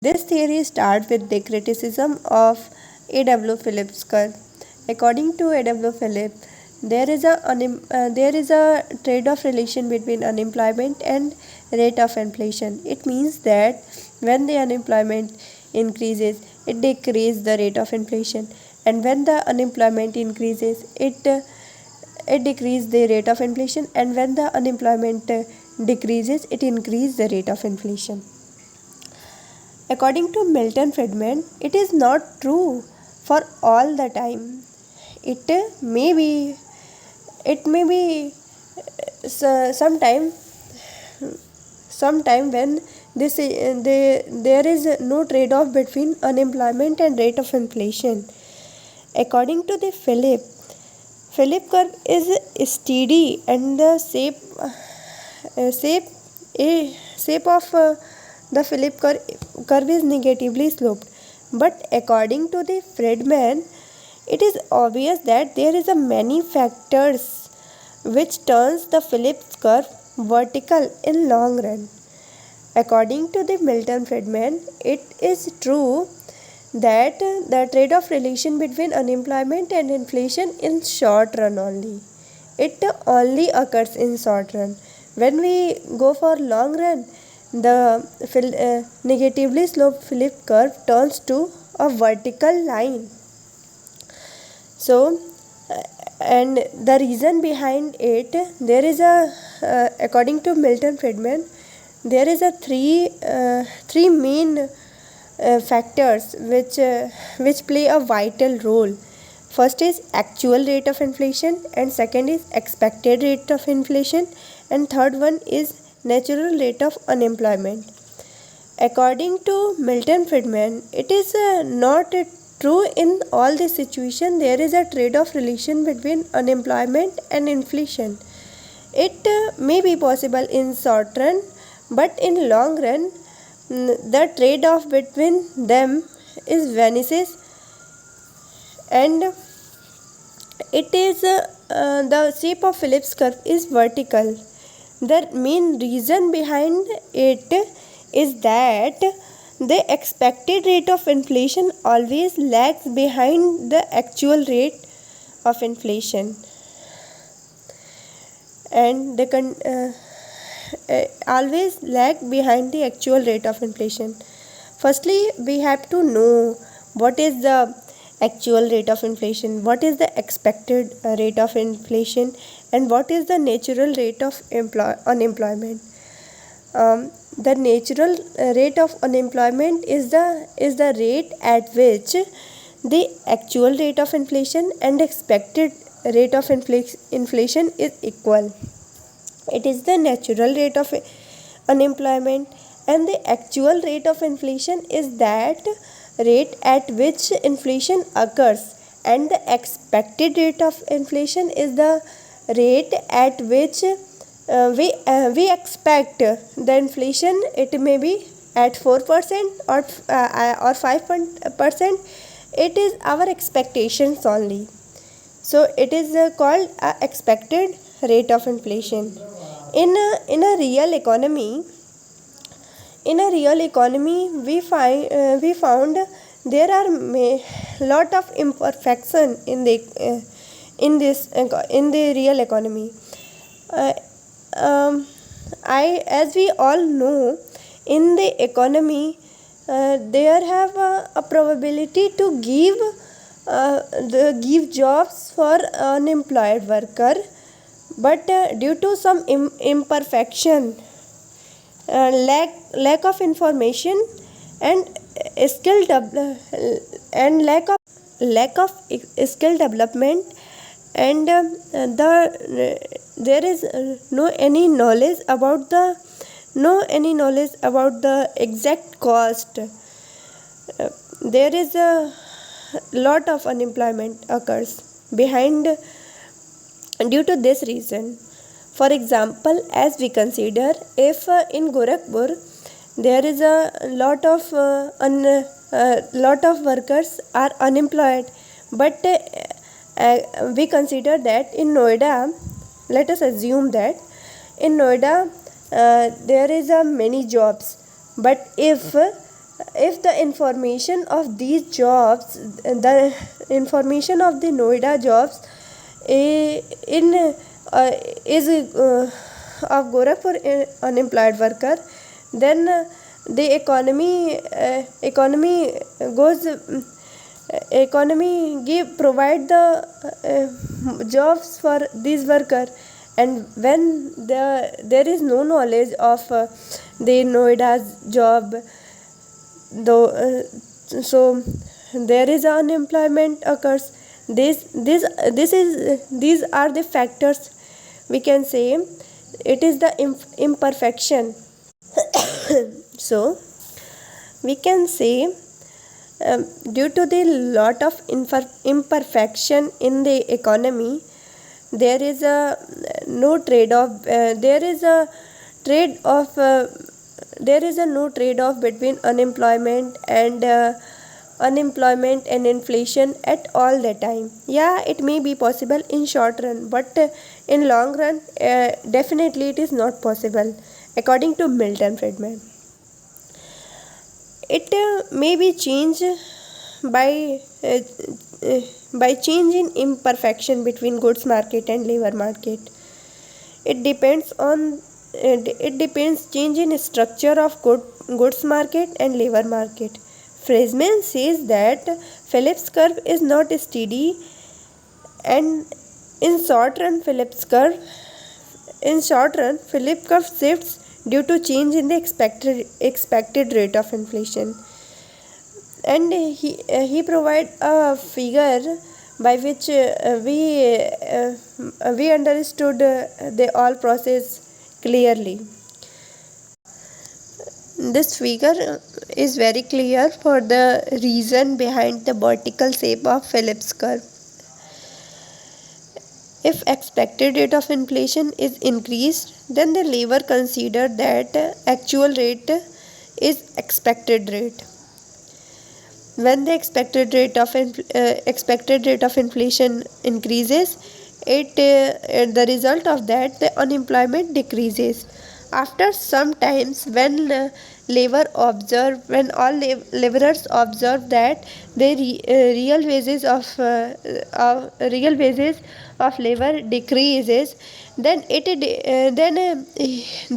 This theory starts with the criticism of A.W. Phillips curve. According to A.W. Phillips, there is a trade-off relation between unemployment and rate of inflation. It means that when the unemployment increases, it decreases the rate of inflation, and when the unemployment increases, it decreases the rate of inflation, and when the unemployment decreases, it increases the rate of inflation. According to Milton Friedman, it is not true for all the time. It may be, it may be sometime, sometime when there is no trade-off between unemployment and rate of inflation. According to the Philip curve is steady and the shape shape of the curve is negatively sloped. But according to the Friedman, it is obvious that there is a many factors which turns the Phillips curve vertical in long run. According to the Milton Friedman, it is true that the trade-off relation between unemployment and inflation in short run only. It only occurs in short run. When we go for long run, the negatively sloped Phillips curve turns to a vertical line. So, and the reason behind it, there is a according to Milton Friedman, there is a three main factors which play a vital role. First is actual rate of inflation, and second is expected rate of inflation, and third one is natural rate of unemployment. According to Milton Friedman, it is not true in all the situation. There is a trade-off relation between unemployment and inflation. It may be possible in short run, but in long run, the trade-off between them is vanishes, and it is the shape of Phillips curve is vertical. The main reason behind it is that the expected rate of inflation always lags behind the actual rate of inflation, and always lag behind the actual rate of inflation. Firstly, we have to know what is the actual rate of inflation, what is the expected rate of inflation, and what is the natural rate of unemployment. The natural rate of unemployment is the rate at which the actual rate of inflation and expected rate of inflation is equal. It is the natural rate of unemployment, and the actual rate of inflation is that rate at which inflation occurs, and the expected rate of inflation is the rate at which we expect the inflation. It may be at 4% or 5%. It is our expectations only. So it is called expected rate of inflation. In a real economy, we found there are lot of imperfection in the real economy. Uh, as we all know, in the economy, there have a probability to give jobs for unemployed worker, but due to some imperfection, lack of information, and lack of skill development, and there is no any knowledge about the exact cost. There is a lot of unemployment occurs behind due to this reason. For example, as we consider, if in Gorakhpur there is a lot of workers are unemployed, but we consider that in Noida, let us assume that in Noida there is a many jobs, but if If the information of these jobs, the information of the Noida jobs in is of Gorakhpur unemployed worker, then the economy goes economy give provide the jobs for these worker. And when there is no knowledge of the Noida's job, though so there is unemployment occurs. These are the factors, we can say. It is the imperfection. So we can say, due to the lot of imperfection in the economy, there is a no trade off there is a no trade off between unemployment and inflation at all the time. Yeah, it may be possible in short run, but in long run, definitely it is not possible, according to Milton Friedman. It may be changed by change in imperfection between goods market and labor market. It depends change in structure of goods market and labor market. Friedman says that Phillips curve is not steady, and in short run Phillips curve shifts due to change in the expected rate of inflation. And he provide a figure by which we understood the all process clearly. This figure is very clear for the reason behind the vertical shape of Phillips curve. If expected rate of inflation is increased, then the lever consider that actual rate is expected rate. When the expected rate of inflation increases, the result of that, the unemployment decreases. After some times, when all laborers observe that the real wages of labor decreases, then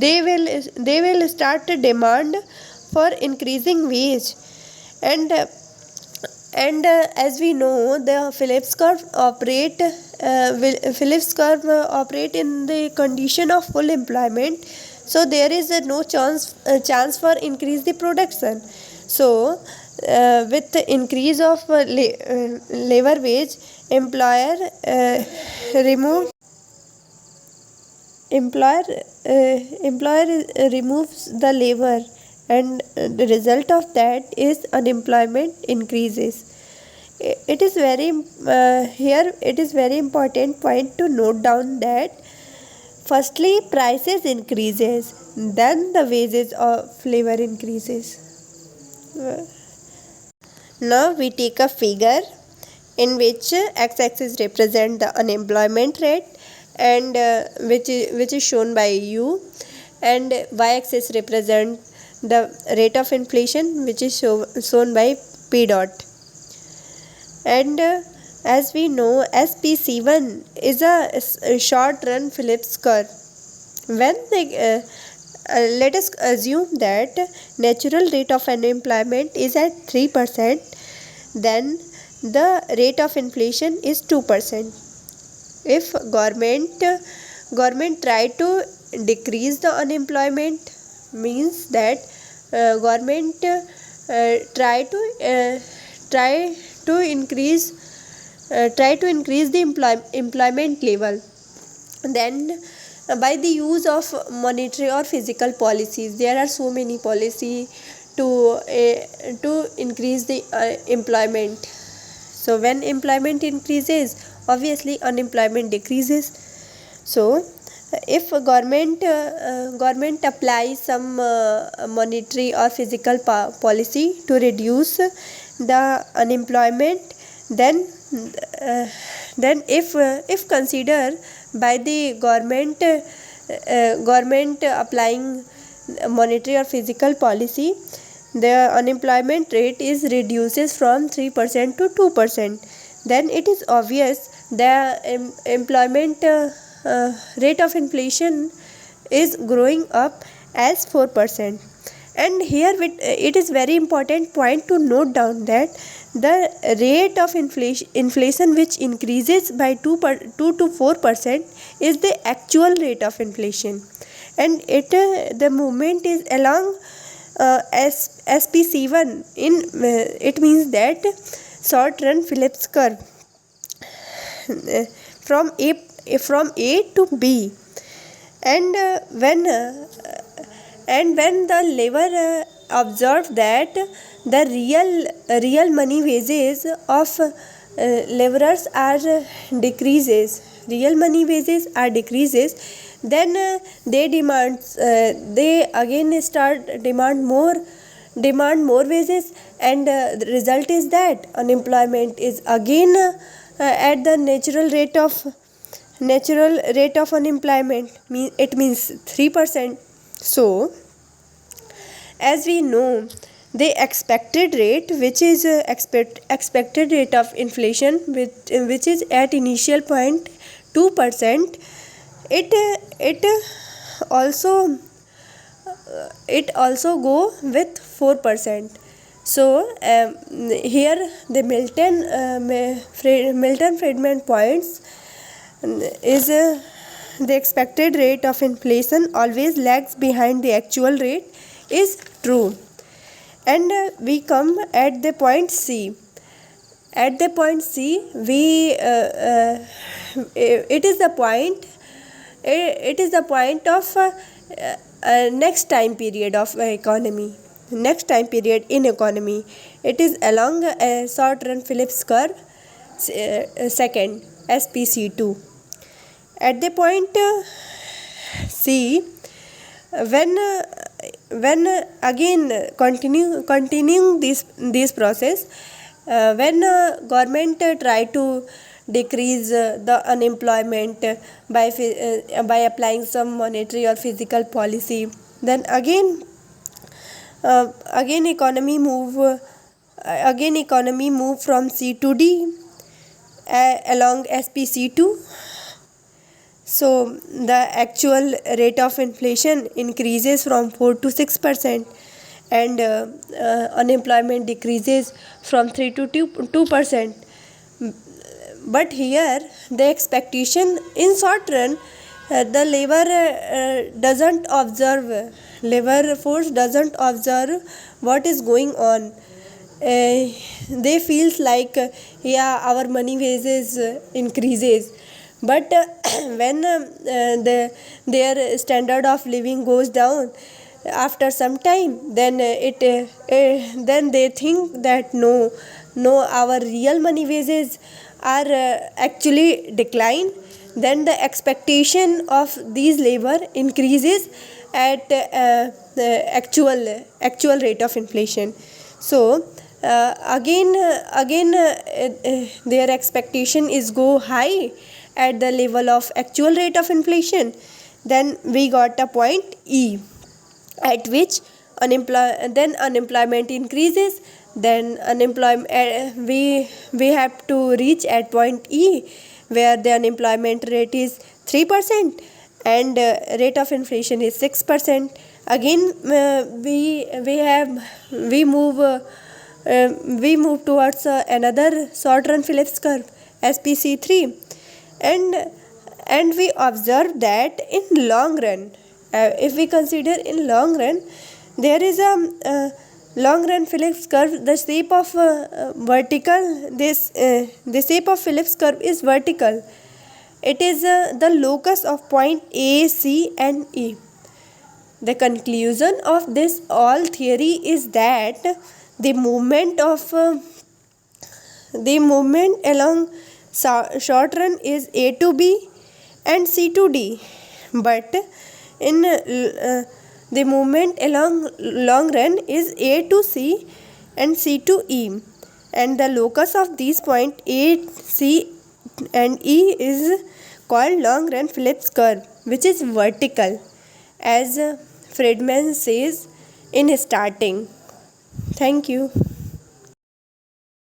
they will start to demand for increasing wage. And as we know, the Phillips curve operate in the condition of full employment, so there is no chance for increase the production. So with the increase of labor wage, employer remove employer removes the labor, and the result of that is unemployment increases. It is very here it is very important point to note down that firstly prices increases, then the wages of labor increases. Now we take a figure in which x-axis represent the unemployment rate, and which is shown by U, and y-axis represent the rate of inflation, which is shown by P dot. And as we know, SPC1 is a short run Phillips curve. When let us assume that natural rate of unemployment is at 3%, then the rate of inflation is 2%. If government try to decrease the unemployment, means that government try to increase the employment level, then by the use of monetary or physical policies. There are so many policy to increase the employment. So when employment increases, obviously unemployment decreases. So if government applies some monetary or physical policy to reduce the unemployment, then if consider by the government applying monetary or physical policy, the unemployment rate is reduces from 3% to 2%, then it is obvious the employment rate of inflation is growing up as 4%. And here it is very important point to note down that the rate of inflation which increases by 2 to 4% is the actual rate of inflation, and the movement is along SPC1 in it means that short run Phillips curve from A to B. And when the labor observed that the real money wages of laborers are decreases, then they again start demand more wages, and the result is that unemployment is again at the natural rate of unemployment, it means 3%. So as we know, the expected rate, which is expected rate of inflation, which is at initial point 2%, it also go with 4%. So here the Milton Friedman points is the expected rate of inflation always lags behind the actual rate is true. And we come at the point C. At the point C, it is the point of next time period of economy. Next time period in economy, it is along a short run Phillips curve, second SPC2. At the point C, when again continuing this process, when government try to decrease the unemployment by applying some monetary or physical policy, then again economy move from C to D along SPC2. So the actual rate of inflation increases from 4 to 6%, and unemployment decreases from 3 to 2%. But here the expectation in short run, the labor force doesn't observe what is going on. They feels like our money wages increases, but when their standard of living goes down after some time, then then they think that no, our real money wages are actually decline. Then the expectation of these labor increases at the actual rate of inflation. So again their expectation is go high at the level of actual rate of inflation. Then we got a point E, at which unemployment increases. Then we have to reach at point E, where the unemployment rate is 3% and rate of inflation is 6%. Again we move towards another short run Phillips curve, SPC3, and we observe that in long run, if we consider in long run, there is a long run Phillips curve. The shape of the shape of Phillips curve is vertical. It is the locus of point A, C and E. The conclusion of this all theory is that the movement along short run is A to B and C to D, but in the movement along long run is A to C and C to E, and the locus of these point A, C and E is called long run Phillips curve, which is vertical, as Friedman says in starting. Thank you.